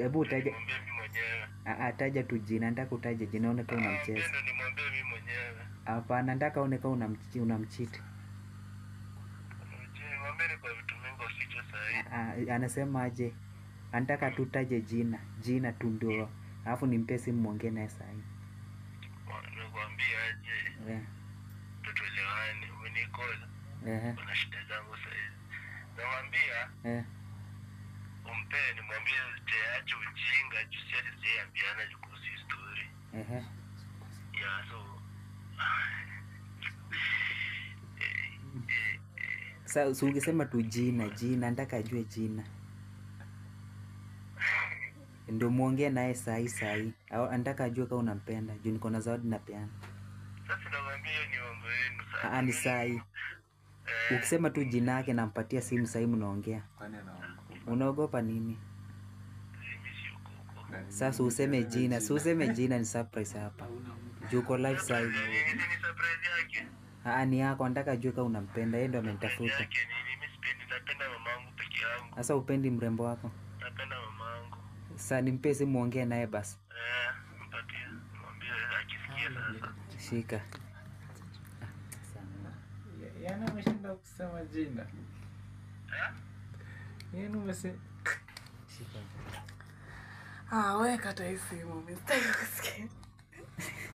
Hebu taja. Nimwambie mimi mwenyewe. Taja tu jina, nataka utaje jina uone kama unamcheza. Ndio nimwambie mimi mwenyewe. Hapana, nataka uone kama unamcheat. Nimwambie kwa vitu mingi usicho sahihi. Anasema aje? Anataka tutaje jina tu ndio. Alafu nimpe simu muongee naye sasa hivi. Nakwambia aje? Tutuelewane, umenikola. Kuna shida zangu sasa hivi. Namwambia umpeni, mwambie ache ujinga, sisi ambiana kuhusu story. Yeah, so sasa ungesema tu jina, nataka ajue jina. Ndio muongee naye sahi. Au anataka ajue kama unampenda. Juu niko na zawadi napeana. Sasa nakwambia ni mambo yenu sasa. Ni sahi. Ukisema tu jina yake nampatia simu sahi mnaongea. Unaogopa nini? Sasa useme jina, ni surprise hapa. Juu uko live sahi. Ni surprise yake. Ni yako, nataka ajue kama unampenda. Yeye ndio amenitafuta. Mimi sipendi, napenda mamangu peke yangu. Sasa upendi mrembo wako? Napenda mamangu. Sasa nimpe simu muongee naye basi. Mpatie. Mwambie akisikia sasa. Shika. Yana umeshinda kusema jina. Yana umesema. Shika. Wewe kata hii simu, mimi sitaki kusikia.